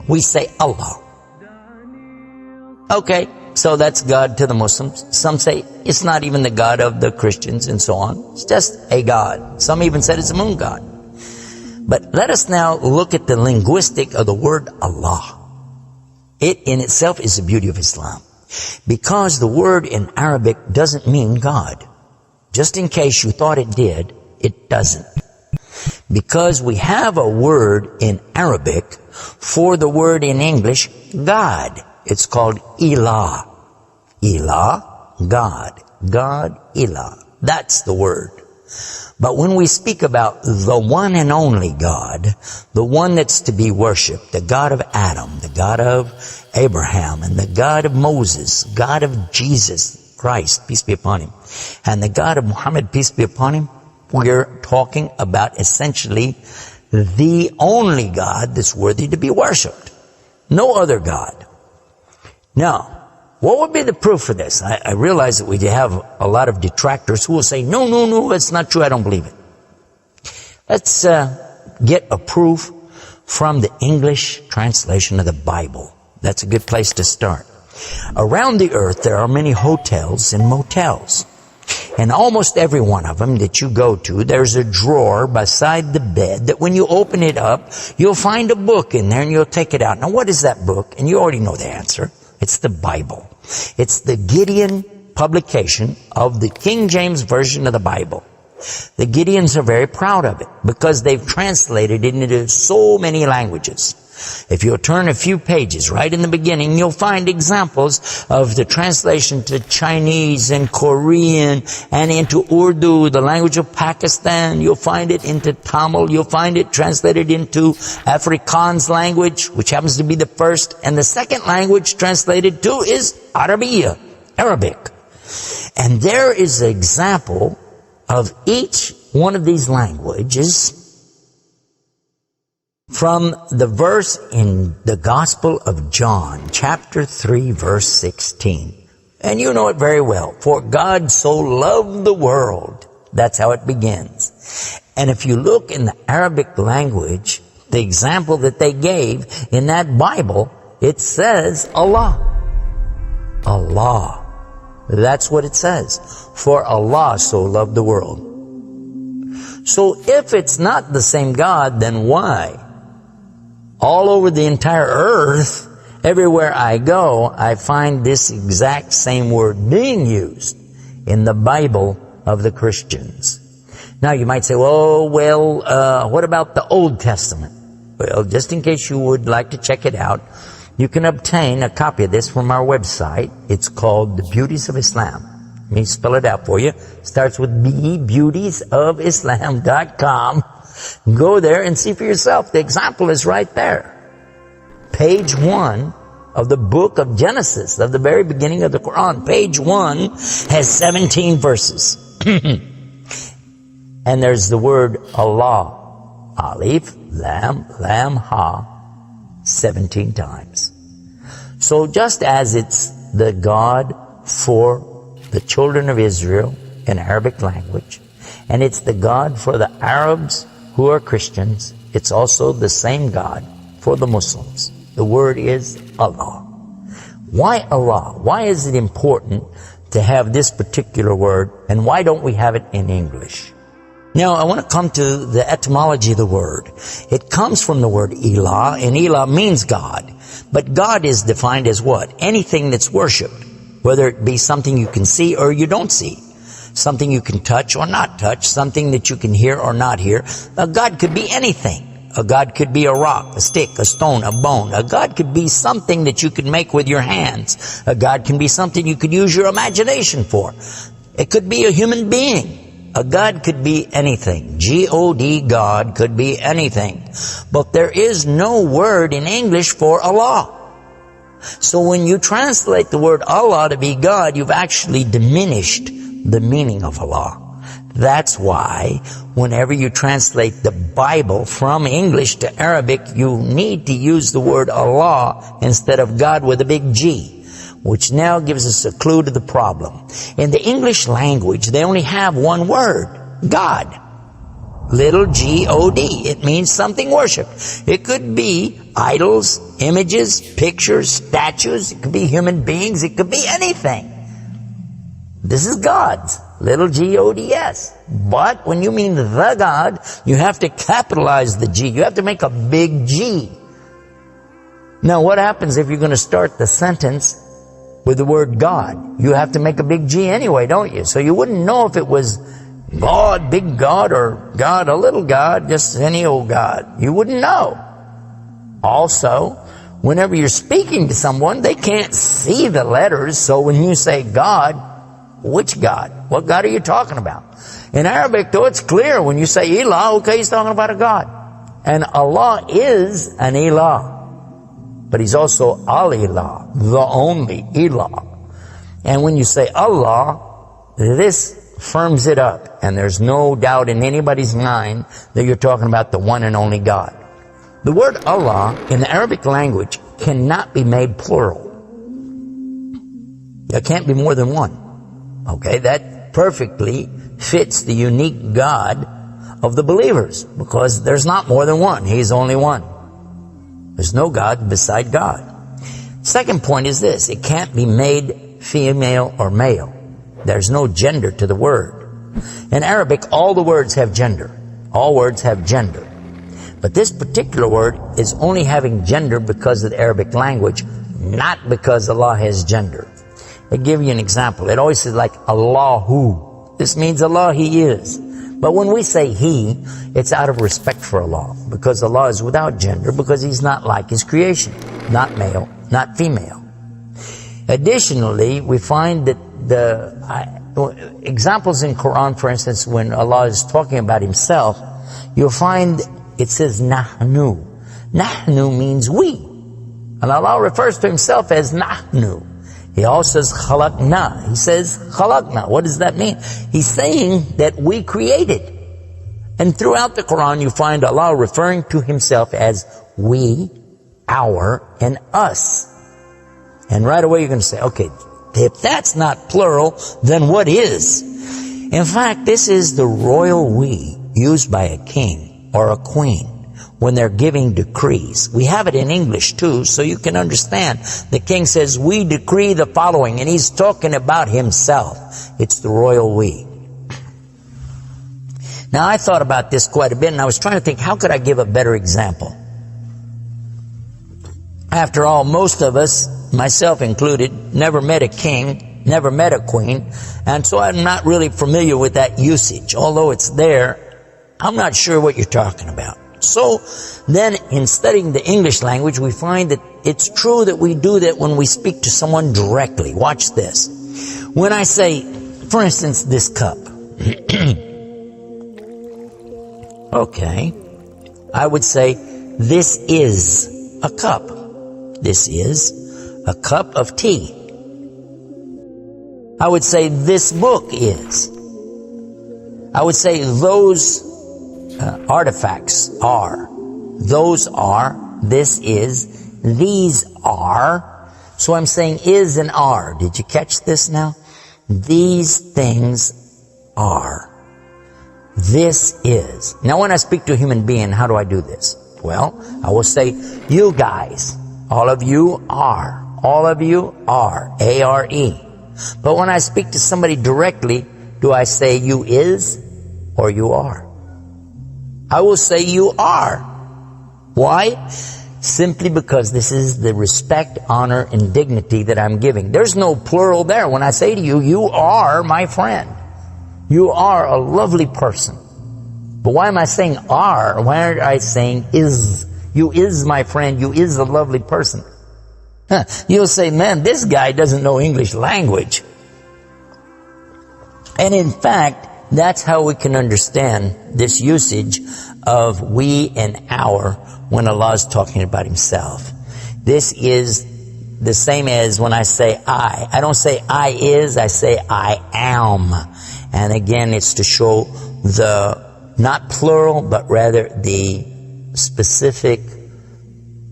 we say Allah. Okay, so that's God to the Muslims. Some say it's not even the God of the Christians and so on. It's just a God. Some even said it's a moon god. But let us now look at the linguistic of the word Allah. It in itself is the beauty of Islam. Because the word in Arabic doesn't mean God. Just in case you thought it did, it doesn't. Because we have a word in Arabic for the word in English, God. It's called Ilah. Ilah, God. God, Ilah. That's the word. But when we speak about the one and only God, the one that's to be worshipped, the God of Adam, the God of Abraham, and the God of Moses, God of Jesus Christ, peace be upon him, and the God of Muhammad, peace be upon him, we're talking about essentially the only God that's worthy to be worshipped. No other God. Now, what would be the proof for this? I realize that we have a lot of detractors who will say, no, it's not true, I don't believe it. Let's get a proof from the English translation of the Bible. That's a good place to start. Around the earth, there are many hotels and motels. And almost every one of them that you go to, there's a drawer beside the bed that when you open it up, you'll find a book in there and you'll take it out. Now, what is that book? And you already know the answer. It's the Bible. It's the Gideon publication of the King James Version of the Bible. The Gideons are very proud of it because they've translated it into so many languages. If you'll turn a few pages right in the beginning, you'll find examples of the translation to Chinese and Korean and into Urdu, the language of Pakistan. You'll find it into Tamil. You'll find it translated into Afrikaans language, which happens to be the first. And the second language translated to is Arabia, Arabic. And there is an example of each one of these languages from the verse in the Gospel of John, chapter 3, verse 16. And you know it very well. For God so loved the world. That's how it begins. And if you look in the Arabic language, the example that they gave in that Bible, it says Allah. Allah. That's what it says. For Allah so loved the world. So if it's not the same God, then why? All over the entire earth, everywhere I go, I find this exact same word being used in the Bible of the Christians. Now you might say, what about the Old Testament? Well, just in case you would like to check it out, you can obtain a copy of this from our website. It's called The Beauties of Islam. Let me spell it out for you. It starts with B, beautiesofislam.com. Go there and see for yourself. The example is right there. Page 1 of the book of Genesis, of the very beginning of the Quran. Page 1 has 17 verses. And there's the word Allah. Alif, Lam, Ha, 17 times. So just as it's the God for the children of Israel in Arabic language, and it's the God for the Arabs who are Christians, it's also the same God for the Muslims. The word is Allah. Why Allah? Why is it important to have this particular word, and why don't we have it in English? Now, I want to come to the etymology of the word. It comes from the word Ilah, and Ilah means God. But God is defined as what? Anything that's worshipped, whether it be something you can see or you don't see. Something you can touch or not touch, something that you can hear or not hear. A God could be anything. A God could be a rock, a stick, a stone, a bone. A God could be something that you can make with your hands. A God can be something you could use your imagination for. It could be a human being. A God could be anything. G-O-D, God could be anything. But there is no word in English for Allah. So when you translate the word Allah to be God, you've actually diminished the meaning of Allah. That's why whenever you translate the Bible from English to Arabic, you need to use the word Allah instead of God with a big G, which now gives us a clue to the problem. In the English language, they only have one word, God. little G-O-D. It means something worshipped. It could be idols, images, pictures, statues. It could be human beings. It could be anything. This is God's, little G-O-D-S. But when you mean the God, you have to capitalize the G. You have to make a big G. Now, what happens if you're going to start the sentence with the word God? You have to make a big G anyway, don't you? So you wouldn't know if it was God, big God, or God, a little God, just any old God. You wouldn't know. Also, whenever you're speaking to someone, they can't see the letters. So when you say God, which God? What God are you talking about? In Arabic, though, it's clear. When you say Ilah, okay, he's talking about a God. And Allah is an Ilah. But he's also Al-Ilah, the only Ilah. And when you say Allah, this firms it up. And there's no doubt in anybody's mind that you're talking about the one and only God. The word Allah in the Arabic language cannot be made plural. There can't be more than one. Okay, that perfectly fits the unique God of the believers, because there's not more than one. He's only one. There's no God beside God. Second point is this. It can't be made female or male. There's no gender to the word. In Arabic, all the words have gender. All words have gender. But this particular word is only having gender because of the Arabic language, not because Allah has gender. I'll give you an example. It always says like Allahu. This means Allah, He is. But when we say He, it's out of respect for Allah, because Allah is without gender, because He's not like His creation, not male, not female. Additionally, we find that the examples in Quran, for instance, when Allah is talking about Himself, you'll find it says Nahnu. Nahnu means we. And Allah refers to Himself as Nahnu. He also says khalaqna. He says khalaqna. What does that mean? He's saying that we created. And throughout the Quran you find Allah referring to Himself as we, our, and us. And right away you're going to say, okay, if that's not plural, then what is? In fact, this is the royal we used by a king or a queen when they're giving decrees. We have it in English too, so you can understand. The king says, we decree the following, and he's talking about himself. It's the royal we. Now, I thought about this quite a bit, and I was trying to think, how could I give a better example? After all, most of us, myself included, never met a king, never met a queen, and so I'm not really familiar with that usage. Although it's there, I'm not sure what you're talking about. So then in studying the English language, we find that it's true that we do that when we speak to someone directly. Watch this. When I say, for instance, this cup. Okay. I would say, this is a cup. This is a cup of tea. I would say, this book is. I would say, those artifacts are. Those are. This is. These are. So I'm saying is and are. Did you catch this now? These things are. This is. Now when I speak to a human being, how do I do this? Well, I will say, you guys, all of you are. All of you are. A-R-E. But when I speak to somebody directly, do I say you is or you are? I will say you are. Why? Simply because this is the respect, honor, and dignity that I'm giving. There's no plural there. When I say to you, you are my friend. You are a lovely person. But why am I saying are? Why aren't I saying is? You is my friend. You is a lovely person. You'll say, man, this guy doesn't know English language. And in fact, that's how we can understand this usage of we and our when Allah is talking about Himself. This is the same as when I say I. I don't say I is, I say I am. And again, it's to show the, not plural, but rather the specific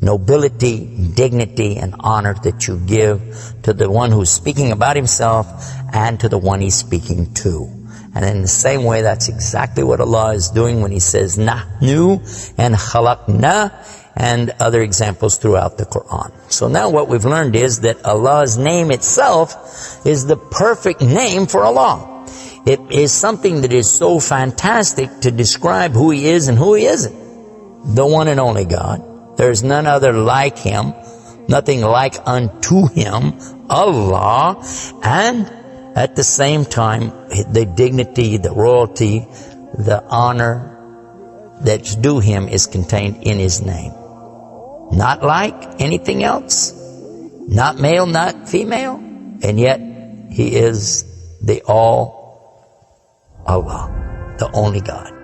nobility, dignity, and honor that you give to the one who's speaking about himself and to the one he's speaking to. And in the same way, that's exactly what Allah is doing when He says nahnu and khalaqna and other examples throughout the Quran. So now what we've learned is that Allah's name itself is the perfect name for Allah. It is something that is so fantastic to describe who He is and who He isn't. The one and only God. There is none other like Him, nothing like unto Him, Allah, and at the same time, the dignity, the royalty, the honor that's due Him is contained in His name. Not like anything else, not male, not female, and yet He is the all Allah, the only God.